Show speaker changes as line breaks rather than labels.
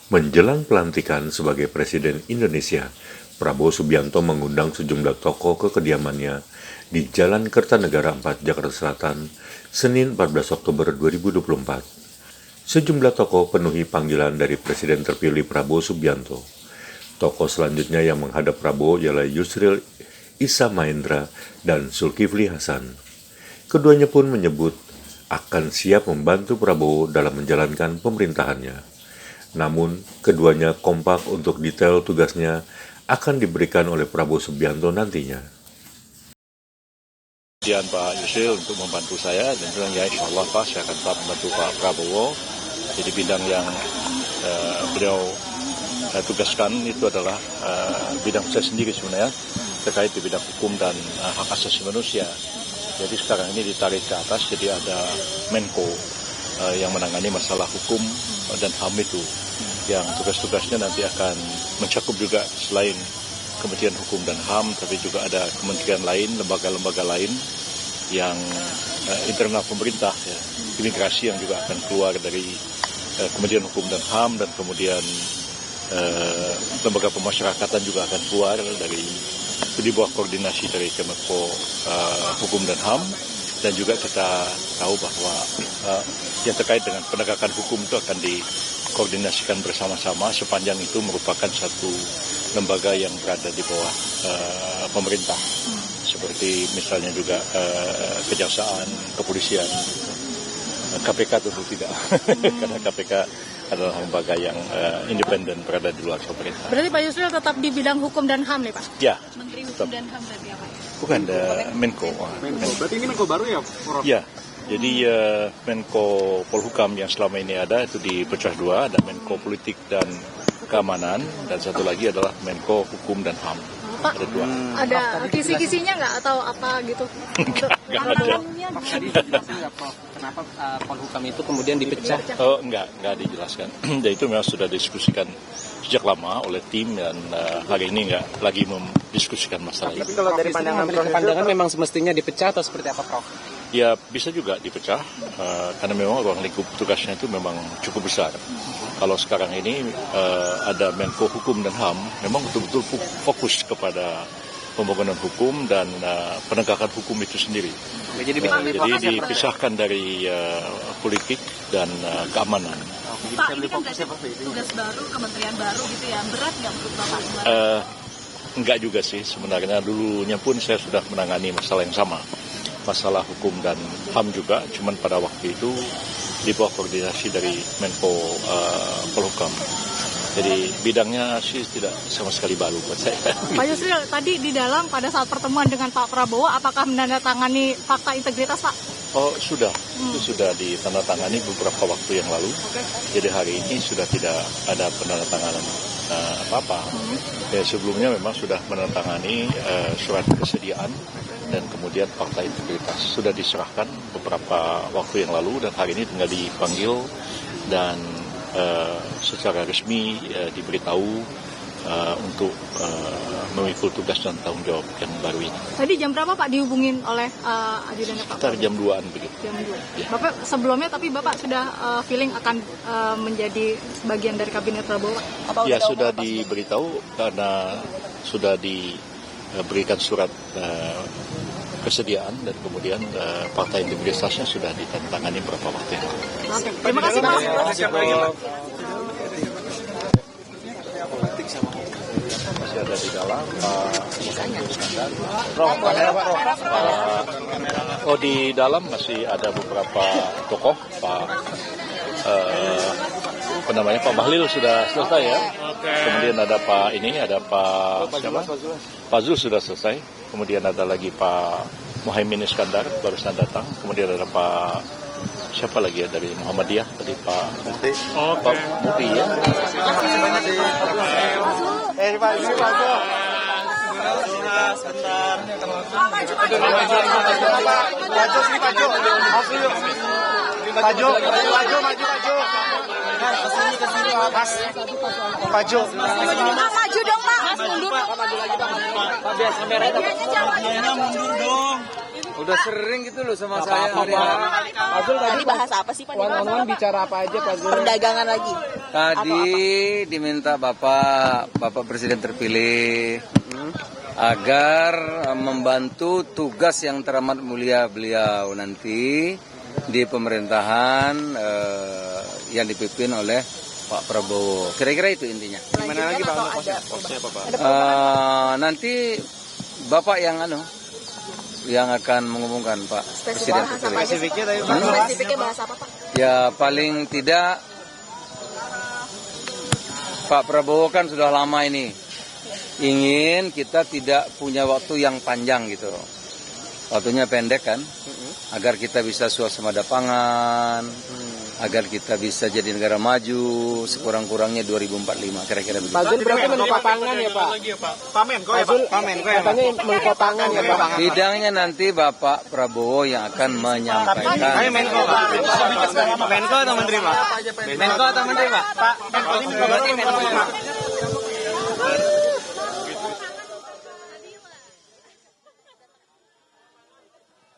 Menjelang pelantikan sebagai Presiden Indonesia, Prabowo Subianto mengundang sejumlah tokoh ke kediamannya di Jalan Kertanegara 4, Jakarta Selatan, Senin 14 Oktober 2024. Sejumlah tokoh penuhi panggilan dari Presiden terpilih Prabowo Subianto. Tokoh selanjutnya yang menghadap Prabowo ialah Yusril Issa Mahendra dan Zulkifli Hasan. Keduanya pun menyebut akan siap membantu Prabowo dalam menjalankan pemerintahannya. Namun, keduanya kompak untuk detail tugasnya akan diberikan oleh Prabowo Subianto nantinya.
Kemudian Pak Yusril untuk membantu saya dan bilang ya insya Allah Pak saya akan tetap membantu Pak Prabowo. Jadi bidang yang beliau tugaskan itu adalah bidang saya sendiri sebenarnya terkait di bidang hukum dan hak asasi manusia. Jadi sekarang ini ditarik ke atas jadi ada Menko yang menangani masalah hukum dan HAM itu, yang tugas-tugasnya nanti akan mencakup juga selain Kementerian Hukum dan HAM, tapi juga ada kementerian lain, lembaga-lembaga lain yang internal pemerintah, ya, imigrasi yang juga akan keluar dari Kementerian Hukum dan HAM, dan kemudian lembaga pemasyarakatan juga akan keluar dari di bawah koordinasi dari Kemenko Hukum dan HAM. Dan juga kita tahu bahwa yang terkait dengan penegakan hukum itu akan dikoordinasikan bersama-sama sepanjang itu merupakan satu lembaga yang berada di bawah pemerintah. Seperti misalnya juga kejaksaan, kepolisian, KPK tentu tidak, karena KPK adalah lembaga yang independen berada di luar pemerintah.
Berarti Pak Yusril tetap di bidang hukum dan HAM nih Pak?
Ya.
Menteri Hukum dan HAM berarti apa?
Bukan, Menko.
Berarti ini Menko baru ya?
Ya, jadi Menko Polhukam yang selama ini ada itu dipecah dua, ada Menko Politik dan Keamanan, dan satu lagi adalah Menko Hukum dan HAM.
Pak,
ada dua.
Ada kisi-kisinya nggak atau apa gitu?
Nggak ada.
Kenapa Polhukam itu kemudian dipecah?
Oh, enggak dijelaskan. Dan itu memang sudah diskusikan sejak lama oleh tim, dan hari ini nggak lagi mendiskusikan masalah itu.
Tapi kalau dari pandangan memang semestinya dipecah atau seperti apa, Prof?
Ya bisa juga dipecah, karena memang ruang lingkup tugasnya itu memang cukup besar. Kalau sekarang ini ada Menko Hukum dan HAM, memang betul-betul fokus kepada pembangunan hukum dan penegakan hukum itu sendiri. Jadi dipisahkan dari politik dan keamanan.
Pak, ini kan berarti tugas baru, kementerian baru gitu ya, berat nggak menurut Bapak?
Enggak juga sih, sebenarnya dulunya pun saya sudah menangani masalah yang sama. Masalah hukum dan HAM juga, cuman pada waktu itu di bawah koordinasi dari Menko Polhukam. Jadi bidangnya sih tidak sama sekali baru buat saya.
Pak Yusril, tadi di dalam pada saat pertemuan dengan Pak Prabowo, apakah menandatangani fakta integritas Pak?
Oh sudah, itu sudah ditandatangani beberapa waktu yang lalu. Jadi hari ini sudah tidak ada penandatanganan apa-apa. Ya, sebelumnya memang sudah menandatangani surat kesediaan dan kemudian fakta integritas sudah diserahkan beberapa waktu yang lalu, dan hari ini tinggal dipanggil dan secara resmi diberitahu untuk memikul tugas dan tanggung jawab yang baru ini.
Tadi jam berapa Pak dihubungin oleh ajudan Pak?
Sekitar jam 2-an begitu.
Jam 2.
Ya.
Bapak sebelumnya tapi Bapak sudah feeling akan menjadi bagian dari kabinet Prabowo?
Ya sudah diberitahu karena sudah diberikan surat kesediaan, dan kemudian fakta integritasnya sudah ditandatangani beberapa waktu yang lalu.
Oke, terima kasih Pak.
Masih ada di dalam di dalam masih ada beberapa tokoh. Pak Bahlil sudah selesai ya. Kemudian ada Pak Pak Zul sudah selesai. Kemudian ada lagi Pak Muhaimin Iskandar barusan datang. Kemudian ada Pak siapa lagi ya dari Muhammadiyah tadi Pak Muti. Pak Muti ya.
Maju dong Pak. Mas mundur Pak.
Pak biar kameranya
mundur dong.
Udah sering gitu loh sama saya.
Pak Zul tadi bahas apa sih Pak?
One on one bicara apa aja Pak Zul?
Perdagangan lagi.
Tadi diminta Bapak Presiden terpilih agar membantu tugas yang teramat mulia beliau nanti di pemerintahan yang dipimpin oleh Pak Prabowo. Kira-kira itu intinya.
Gimana lagi Pak posnya apa Pak?
Nanti Bapak yang akan mengumumkan Pak Presiden terpilih.
Spesifiknya bahasa apa Pak?
Ya paling tidak Pak Prabowo kan sudah lama ini ingin kita tidak punya waktu yang panjang gitu. Waktunya pendek kan, agar kita bisa suasana pangan, agar kita bisa jadi negara maju sekurang-kurangnya 2045 kira-kira begitu.
Pak Zul berarti Menko Pangan ya Pak? Pak Zul katanya Menko Pangan ya Pak?
Bidangnya nanti Bapak Prabowo yang akan menyampaikan.
Menko atau Menteri Pak? Menko atau Menteri Pak? Pak, berarti Menko.